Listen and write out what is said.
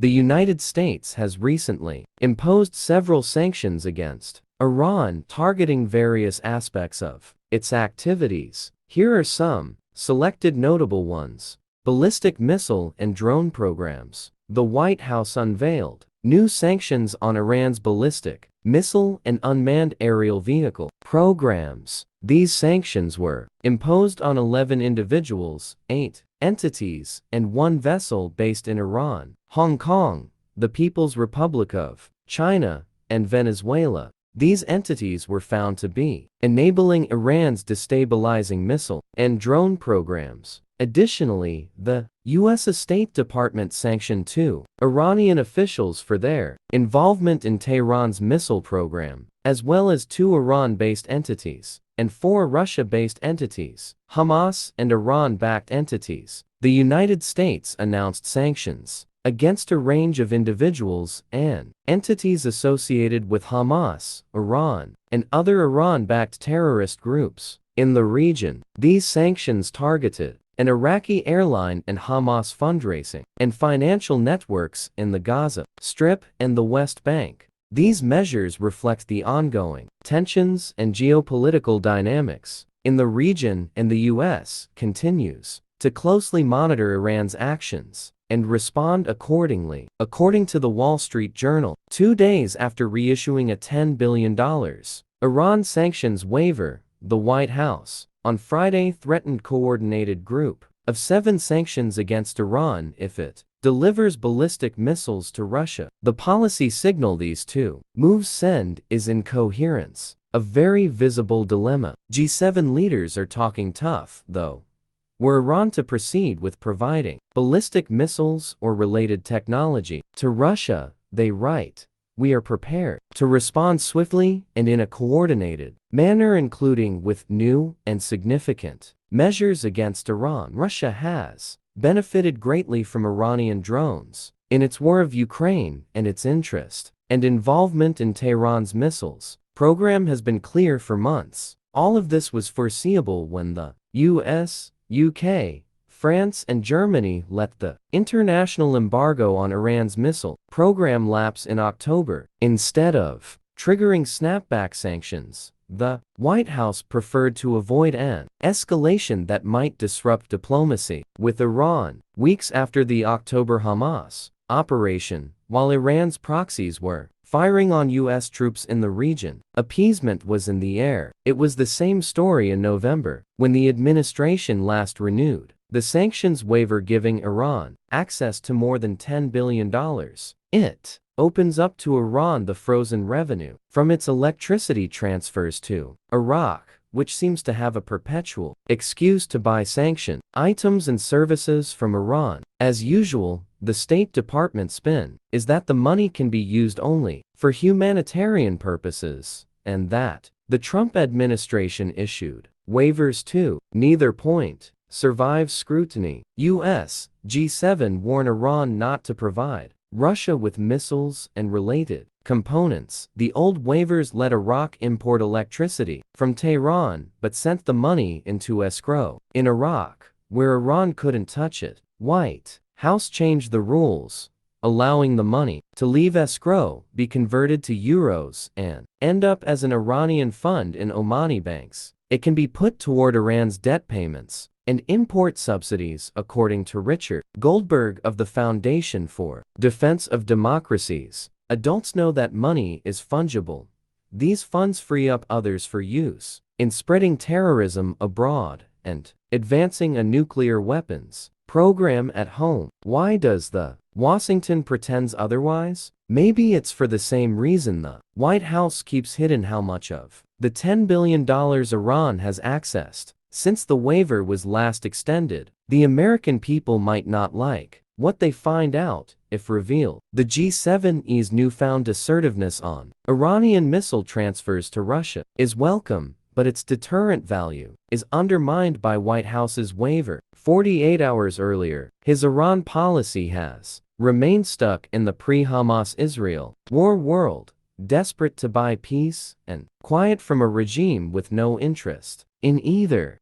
The United States has recently imposed several sanctions against Iran, targeting various aspects of its activities. Here are some selected notable ones. Ballistic missile and drone programs. The White House unveiled new sanctions on Iran's ballistic missile and unmanned aerial vehicle programs. These sanctions were imposed on 11 individuals, 8 entities, and 1 vessel based in Iran, Hong Kong, the People's Republic of China, and Venezuela. These entities were found to be enabling Iran's destabilizing missile and drone programs. Additionally, the U.S. State Department sanctioned 2 Iranian officials for their involvement in Tehran's missile program, as well as 2 Iran-based entities and 4 Russia-based entities, Hamas and Iran-backed entities. The United States announced sanctions against a range of individuals and entities associated with Hamas, Iran, and other Iran-backed terrorist groups in the region. These sanctions targeted an Iraqi airline and Hamas fundraising and financial networks in the Gaza Strip and the West Bank. These measures reflect the ongoing tensions and geopolitical dynamics in the region, and the U.S. continues to closely monitor Iran's actions and respond accordingly. According to the Wall Street Journal, 2 days after reissuing a $10 billion Iran sanctions waiver, the White House on Friday threatened coordinated group of 7 sanctions against Iran if it delivers ballistic missiles to Russia. The policy signal these 2 moves send is in coherence, a very visible dilemma. G7 leaders are talking tough, though. Were Iran to proceed with providing ballistic missiles or related technology to Russia, they write, "We are prepared to respond swiftly and in a coordinated manner, including with new and significant measures against Iran." Russia has benefited greatly from Iranian drones in its war of Ukraine, and its interest and involvement in Tehran's missiles program has been clear for months. All of this was foreseeable when the U.S., UK, France, and Germany let the international embargo on Iran's missile program lapse in October. Instead of triggering snapback sanctions, the White House preferred to avoid an escalation that might disrupt diplomacy with Iran. Weeks after the October Hamas operation, while Iran's proxies were firing on U.S. troops in the region, appeasement was in the air. It was the same story in November, when the administration last renewed the sanctions waiver, giving Iran access to more than $10 billion. It opens up to Iran the frozen revenue from its electricity transfers to Iraq, which seems to have a perpetual excuse to buy sanctioned items and services from Iran. As usual, the State Department spin is that the money can be used only for humanitarian purposes, and that the Trump administration issued waivers to neither point survives scrutiny. U.S. G7 warn Iran not to provide Russia with missiles and related components. The old waivers let Iraq import electricity from Tehran but sent the money into escrow in Iraq, where Iran couldn't touch it. White House changed the rules, allowing the money to leave escrow, be converted to euros, and end up as an Iranian fund in Omani banks. It can be put toward Iran's debt payments and import subsidies, according to Richard Goldberg of the Foundation for Defense of Democracies. Adults know that money is fungible. These funds free up others for use in spreading terrorism abroad and advancing a nuclear weapons program at home. Why does the Washington pretends otherwise? Maybe it's for the same reason the White House keeps hidden how much of the $10 billion Iran has accessed since the waiver was last extended. The American people might not like what they find out if revealed. The G7's newfound assertiveness on Iranian missile transfers to Russia is welcome, but its deterrent value is undermined by White House's waiver. 48 hours earlier, his Iran policy has remained stuck in the pre-Hamas Israel war world, desperate to buy peace and quiet from a regime with no interest in either.